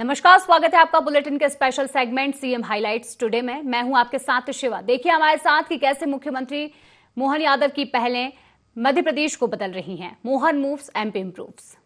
नमस्कार, स्वागत है आपका बुलेटिन के special segment CM highlights today में। मैं हूं आपके साथ शिवा। देखिए हमारे साथ कि कैसे मुख्यमंत्री मोहन यादव की पहलें मध्य प्रदेश को बदल रही हैं। Mohan moves, MP improves.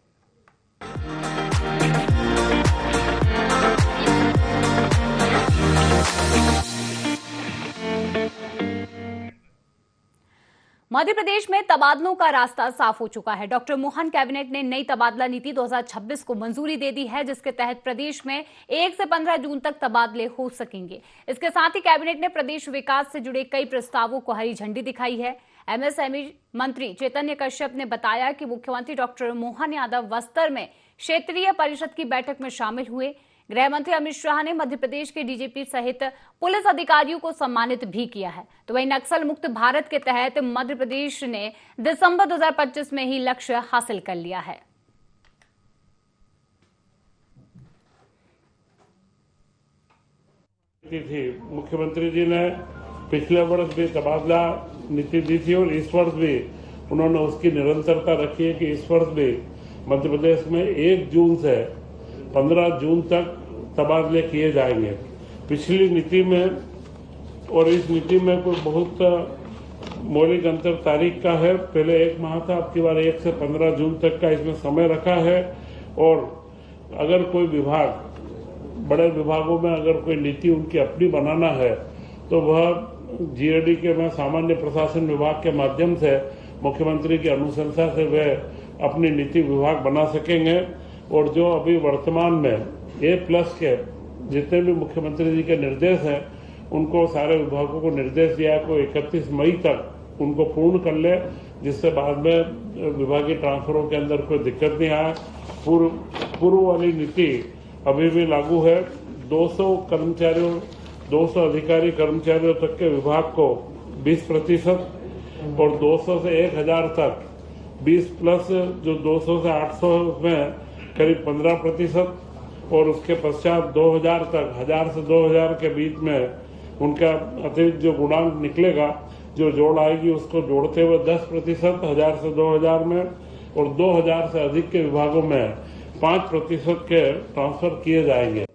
Madhya Pradesh में तबादलों का रास्ता साफ हो चुका है। डॉक्टर मोहन कैबिनेट ने नई तबादला नीति 2026 को मंजूरी दे दी है, जिसके तहत प्रदेश में 1 से 15 जून तक तबादले हो सकेंगे। इसके साथ ही कैबिनेट ने प्रदेश विकास से जुड़े कई प्रस्तावों को हरी झंडी दिखाई है। एमएसएमई मंत्री चैतन्य कश्यप ने बताया कि मुख्यमंत्री डॉक्टर मोहन यादव बस्तर में क्षेत्रीय परिषद की बैठक में शामिल हुए। गृह मंत्री अमित शाह ने मध्य प्रदेश के डीजीपी सहित पुलिस अधिकारियों को सम्मानित भी किया है। तो वहीं नक्सल मुक्त भारत के तहत मध्य प्रदेश ने दिसंबर 2025 में ही लक्ष्य हासिल कर लिया है। मुख्यमंत्री जी ने पिछले वर्ष भी तबादला नीति दी थी और इस वर्ष भी उन्होंने उसकी निरंतरता रखी है कि इस वर्ष भी मध्य प्रदेश में 1 जून से 15 जून तक तबादले किए जाएंगे। पिछली नीति में और इस नीति में कोई बहुत मौलिक अंतर तारीख का है। पहले 1 माह था, अब की बार 1 से 15 जून तक का इसमें समय रखा है। और अगर कोई विभाग, बड़े विभागों में अगर कोई नीति उनकी अपनी बनाना है तो वह जीएडी के में सामान्य प्रशासन विभाग के माध्यम से मुख्यमंत्री की अनुशंसा से वे अपनी नीति विभाग बना सकेंगे। और जो अभी वर्तमान में A+ के जितने भी मुख्यमंत्री जी के निर्देश हैं, उनको सारे विभागों को निर्देश दिया है कि 31 मई तक उनको पूर्ण कर ले, जिससे बाद में विभागीय ट्रांसफरों के अंदर कोई दिक्कत नहीं आए। पूर्व वाली नीति अभी भी लागू है। 200 कर्मचारियों, 200 अधिकारी कर्मचारियों तक के विभाग को 20% और 200 से 1000 तक 20+, जो 200 से 800 में करीब 15% और उसके पश्चात 2000 तक, 1000 से 2000 के बीच में उनका अतिरिक्त जो गुणांक निकलेगा, जो जोड़ आएगी, उसको जोड़ते हुए 10%, 1000 से 2000 में, और 2000 से अधिक के विभागों में 5% के ट्रांसफर किए जाएंगे।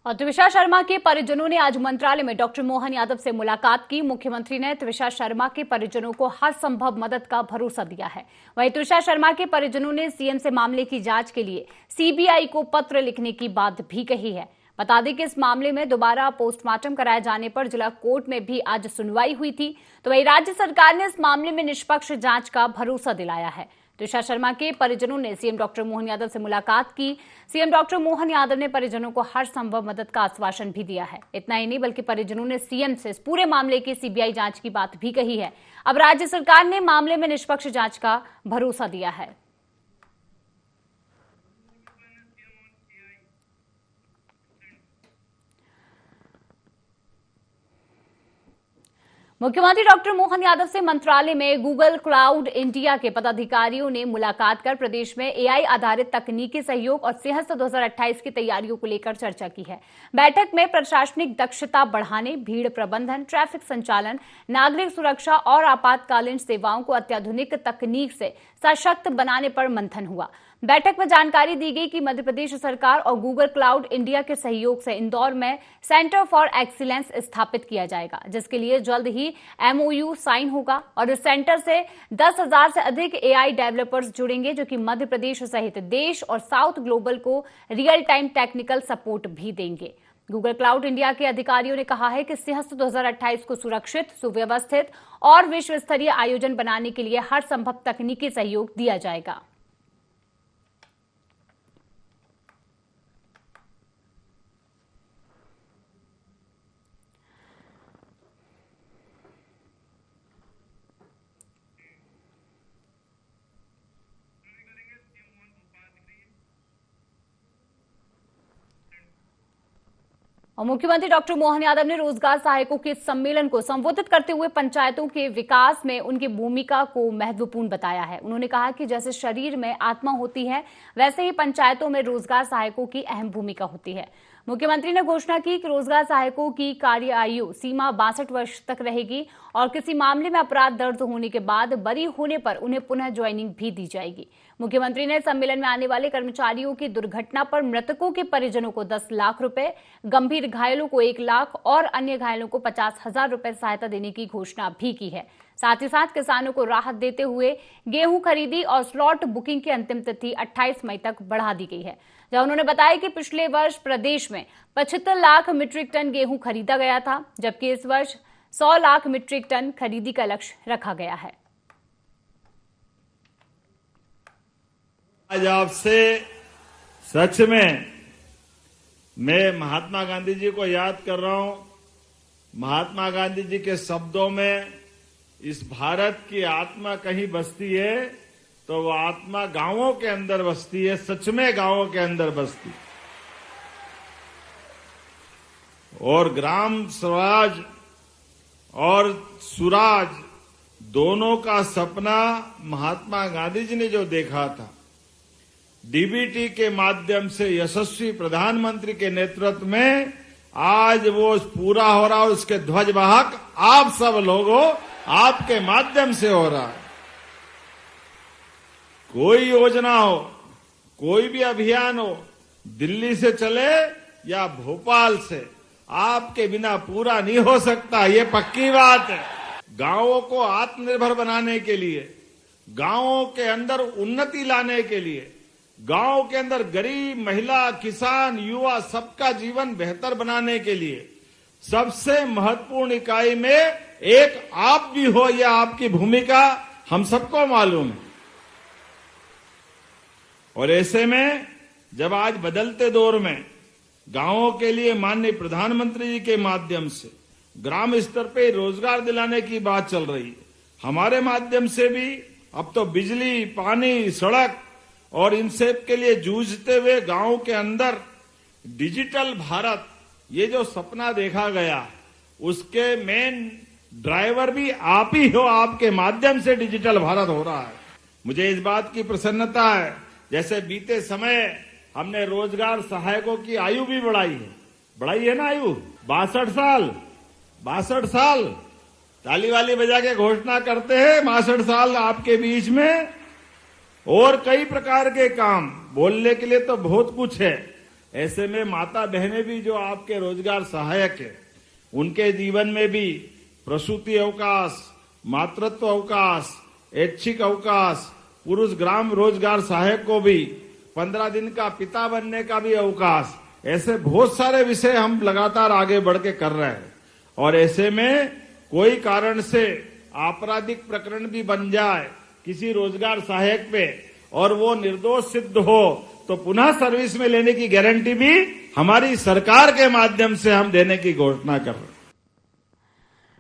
और त्रिशा शर्मा के परिजनों ने आज मंत्रालय में डॉक्टर मोहन यादव से मुलाकात की। मुख्यमंत्री ने त्रिशा शर्मा के परिजनों को हर संभव मदद का भरोसा दिया है। वहीं त्रिशा शर्मा के परिजनों ने सीएम से मामले की जांच के लिए सीबीआई को पत्र लिखने की बात भी कही है। बता दें कि इस मामले में दोबारा पोस्टमार्टम कराए जाने पर जिला कोर्ट में भी आज सुनवाई हुई थी। तो वहीं राज्य सरकार ने इस मामले में निष्पक्ष जांच का भरोसा दिलाया है। त्रिशा शर्मा के परिजनों ने सीएम डॉक्टर मोहन यादव से मुलाकात की। सीएम डॉक्टर मोहन यादव ने परिजनों को हर संभव मदद का आश्वासन भी दिया है। इतना ही नहीं, बल्कि परिजनों ने सीएम से इस पूरे मामले की सीबीआई जांच की बात भी कही है। अब राज्य सरकार ने मामले में निष्पक्ष जांच का भरोसा दिया है। मुख्यमंत्री डॉक्टर मोहन यादव से मंत्रालय में गूगल क्लाउड इंडिया के पदाधिकारियों ने मुलाकात कर प्रदेश में एआई आधारित तकनीकी सहयोग और सेहत 2028 की तैयारियों को लेकर चर्चा की है। बैठक में प्रशासनिक दक्षता बढ़ाने, भीड़ प्रबंधन, ट्रैफिक संचालन, नागरिक सुरक्षा और आपातकालीन सेवाओं को अत्याधुनिक तकनीक से सशक्त बनाने पर मंथन हुआ। बैठक में जानकारी दी गई कि मध्य प्रदेश सरकार और गूगल क्लाउड इंडिया के सहयोग से इंदौर में सेंटर फॉर एक्सीलेंस स्थापित किया जाएगा, जिसके लिए जल्द ही MOU साइन होगा। और इस सेंटर से 10,000 से अधिक AI डेवलपर्स जुड़ेंगे, जो कि मध्य प्रदेश सहित देश और साउथ ग्लोबल को रियल टाइम टेक्निकल सपोर्ट भी देंगे। गूगल क्लाउड इंडिया के अधिकारियों ने कहा है कि सेहत 2028 को सुरक्षित, सुव्यवस्थित और विश्व स्तरीय आयोजन बनाने के लिए हर संभव तकनीकी सहयोग दिया जाएगा। और मुख्यमंत्री डॉक्टर मोहन यादव ने रोजगार सहायकों के सम्मेलन को संबोधित करते हुए पंचायतों के विकास में उनकी भूमिका को महत्वपूर्ण बताया है। उन्होंने कहा कि जैसे शरीर में आत्मा होती है, वैसे ही पंचायतों में रोजगार सहायकों की अहम भूमिका होती है। मुख्यमंत्री ने घोषणा की कि रोजगार सहायकों की कार्य आयु सीमा 62 वर्ष तक रहेगी और किसी मामले में अपराध दर्ज होने के बाद बरी होने पर उन्हें पुनः ज्वाइनिंग भी दी जाएगी। मुख्यमंत्री ने सम्मेलन में आने वाले कर्मचारियों की दुर्घटना पर मृतकों के परिजनों को 10 लाख रुपए, गंभीर घायलों को 1 लाख और अन्य घायलों को 50,000 रुपए सहायता देने की घोषणा भी की है। साथ ही साथ किसानों को राहत देते हुए गेहूं खरीदी और स्लॉट बुकिंग की अंतिम तिथि 28 मई तक बढ़ा दी गई है। जहां उन्होंने बताया कि पिछले वर्ष प्रदेश में 75 लाख मीट्रिक टन गेहूं खरीदा गया था, जबकि इस वर्ष 100 लाख मीट्रिक टन खरीदी का लक्ष्य रखा गया है। आज आपसे सच में मैं महात्मा गांधी जी को याद कर रहा हूं। महात्मा गांधी जी के शब्दों में इस भारत की आत्मा कहीं बसती है तो वो आत्मा गांवों के अंदर बसती है, सच में गांवों के अंदर बसती है। और ग्राम स्वराज और सुराज दोनों का सपना महात्मा गांधी जी ने जो देखा था, डीबीटी के माध्यम से यशस्वी प्रधानमंत्री के नेतृत्व में आज वो पूरा हो रहा है। उसके ध्वजवाहक आप सब लोगों, आपके माध्यम से हो रहा है। कोई योजना हो, कोई भी अभियान हो, दिल्ली से चले या भोपाल से, आपके बिना पूरा नहीं हो सकता, ये पक्की बात है। गांवों को आत्मनिर्भर बनाने के लिए, गांवों के अंदर उन्नति लाने के लिए, गांव के अंदर गरीब, महिला, किसान, युवा सबका जीवन बेहतर बनाने के लिए सबसे महत्वपूर्ण इकाई में एक आप भी हो, यह आपकी भूमिका हम सबको मालूम है। और ऐसे में जब आज बदलते दौर में गांवों के लिए माननीय प्रधानमंत्री जी के माध्यम से ग्राम स्तर पे रोजगार दिलाने की बात चल रही है, हमारे माध्यम से भी अब तो बिजली, पानी, सड़क और इन सब के लिए जूझते हुए गांव के अंदर डिजिटल भारत, ये जो सपना देखा गया, उसके मेन ड्राइवर भी आप ही हो। आपके माध्यम से डिजिटल भारत हो रहा है। मुझे इस बात की प्रसन्नता है, जैसे बीते समय हमने रोजगार सहायकों की आयु भी बढ़ाई है ना, आयु 62 साल ताली वाली बजा के घोषणा करते हैं, 62 साल आपके बीच में। और कई प्रकार के काम बोलने के लिए तो बहुत कुछ है। ऐसे में माता बहनें भी जो आपके रोजगार सहायक है, उनके जीवन में भी प्रसूति अवकाश, मातृत्व अवकाश, ऐच्छिक अवकाश, पुरुष ग्राम रोजगार सहायक को भी 15 दिन का पिता बनने का भी अवकाश, ऐसे बहुत सारे विषय हम लगातार आगे बढ़ के कर रहे हैं। और ऐसे में कोई कारण से आपराधिक प्रकरण भी बन जाए किसी रोजगार सहायक पे और वो निर्दोष सिद्ध हो तो पुनः सर्विस में लेने की गारंटी भी हमारी सरकार के माध्यम से हम देने की घोषणा कर रहे हैं।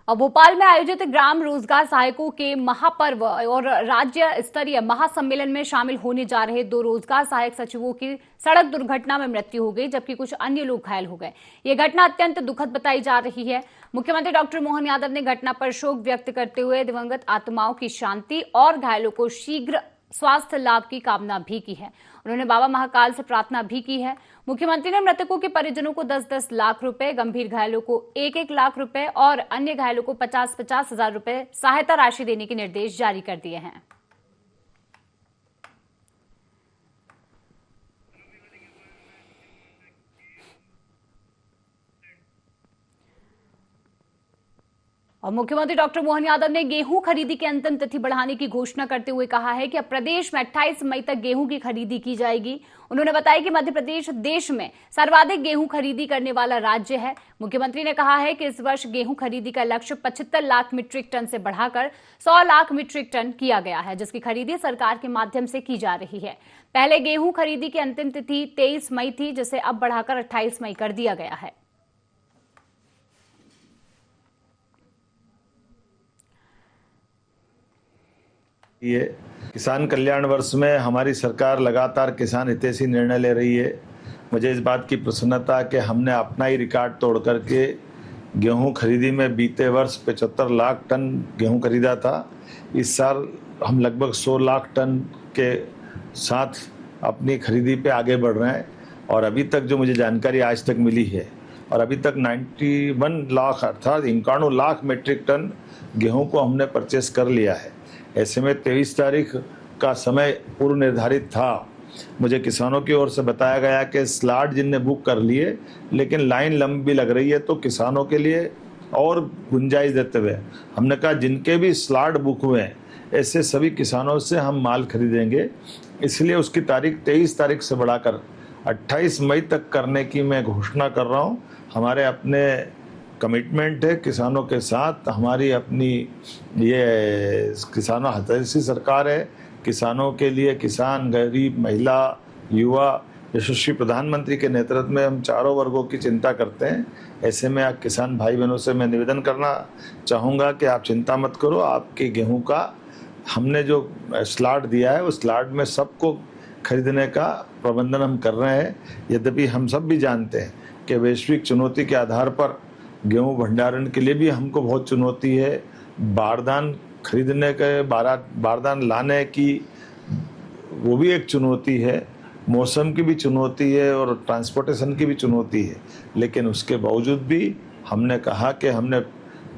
और भोपाल में आयोजित ग्राम रोजगार सहायकों के महापर्व और राज्य स्तरीय महासम्मेलन में शामिल होने जा रहे 2 रोजगार सहायक सचिवों की सड़क दुर्घटना में मृत्यु हो गई, जबकि कुछ अन्य लोग घायल हो गए। ये घटना अत्यंत दुखद बताई जा रही है। मुख्यमंत्री डॉक्टर मोहन यादव ने घटना पर शोक व्यक्त करते हुए दिवंगत आत्माओं की शांति और घायलों को शीघ्र स्वास्थ्य लाभ की कामना भी की है। उन्होंने बाबा महाकाल से प्रार्थना भी की है। मुख्यमंत्री ने मृतकों के परिजनों को 10-10 लाख रुपए, गंभीर घायलों को 1-1 लाख रुपए और अन्य घायलों को 50-50 हजार रुपए सहायता राशि देने के निर्देश जारी कर दिए हैं। और मुख्यमंत्री डॉक्टर मोहन यादव ने गेहूं खरीदी की अंतिम तिथि बढ़ाने की घोषणा करते हुए कहा है कि अब प्रदेश में 28 मई तक गेहूं की खरीदी की जाएगी। उन्होंने बताया कि मध्य प्रदेश देश में सर्वाधिक गेहूं खरीदी करने वाला राज्य है। मुख्यमंत्री ने कहा है कि इस वर्ष गेहूं खरीदी का लक्ष्य 75 लाख मीट्रिक टन से बढ़ाकर 100 लाख मीट्रिक टन किया गया है, जिसकी खरीदी सरकार के माध्यम से की जा रही है। पहले गेहूं खरीदी की अंतिम तिथि 23 मई थी, जिसे अब बढ़ाकर 28 मई कर दिया गया है। ये किसान कल्याण वर्ष में हमारी सरकार लगातार किसान हितैषी निर्णय ले रही है। मुझे इस बात की प्रसन्नता कि हमने अपना ही रिकॉर्ड तोड़ करके गेहूं खरीदी में बीते वर्ष 75 लाख टन गेहूं खरीदा था। इस साल हम लगभग 100 लाख टन के साथ अपनी खरीदी पे आगे बढ़ रहे हैं। और अभी तक जो मुझे जानकारी आज तक मिली है, और अभी तक 91 लाख अर्थात 91 लाख मीट्रिक टन गेहूं को हमने परचेस कर लिया है। ऐसे में 23 तारीख का समय पूर्व निर्धारित था। मुझे किसानों की ओर से बताया गया कि स्लॉट जिनने बुक कर लिए, लेकिन लाइन लंबी लग रही है, तो किसानों के लिए और गुंजाइश देते हुए हमने कहा जिनके भी स्लॉट बुक हुए हैं ऐसे सभी किसानों से हम माल खरीदेंगे। इसलिए उसकी तारीख 23 तारीख से बढ़ाकर 28 मई तक करने की मैं घोषणा कर रहा हूं। हमारे अपने कमिटमेंट है किसानों के साथ, हमारी अपनी ये किसानों हितैषी सरकार है। किसानों के लिए किसान, गरीब, महिला, युवा, यशस्वी प्रधानमंत्री के नेतृत्व में हम चारों वर्गों की चिंता करते हैं। ऐसे में आप किसान भाई बहनों से मैं निवेदन करना चाहूँगा कि आप चिंता मत करो, आपके गेहूं का हमने जो स्लॉट दिया है उस स्लॉट में सबको खरीदने का प्रबंधन हम कर रहे हैं। यद्यपि हम सब भी जानते हैं कि वैश्विक चुनौती के आधार पर गेहूं भंडारण के लिए भी हमको बहुत चुनौती है। बारदान खरीदने के, बारदान लाने की वो भी एक चुनौती है, मौसम की भी चुनौती है और ट्रांसपोर्टेशन की भी चुनौती है। लेकिन उसके बावजूद भी हमने कहा कि हमने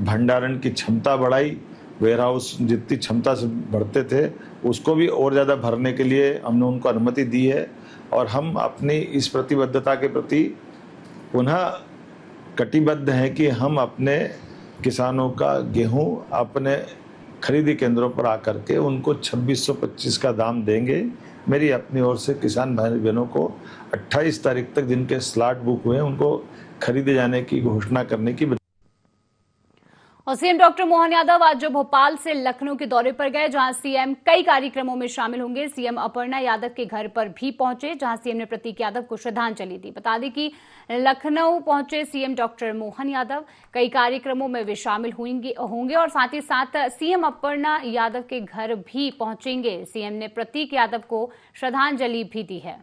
भंडारण की क्षमता बढ़ाई, वेयर हाउस जितनी क्षमता से भरते थे उसको भी और ज़्यादा भरने के लिए हमने उनको अनुमति दी है। और हम अपनी इस प्रतिबद्धता के प्रति पुनः कटिबद्ध हैं कि हम अपने किसानों का गेहूं अपने खरीदी केंद्रों पर आकर के उनको 2625 का दाम देंगे। मेरी अपनी ओर से किसान भाई बहनों को 28 तारीख तक जिनके स्लॉट बुक हुए हैं उनको खरीदे जाने की घोषणा करने की। और सीएम डॉक्टर मोहन यादव आज जो भोपाल से लखनऊ के दौरे पर गए, जहां सीएम कई कार्यक्रमों में शामिल होंगे। सीएम अपर्णा यादव के घर पर भी पहुंचे, जहां सीएम ने प्रतीक यादव को श्रद्धांजलि दी। बता दें कि लखनऊ पहुंचे सीएम डॉक्टर मोहन यादव, कई कार्यक्रमों में वे शामिल होंगे और साथ ही साथ सीएम अपर्णा यादव के घर भी पहुंचेंगे। सीएम ने प्रतीक यादव को श्रद्धांजलि भी दी है।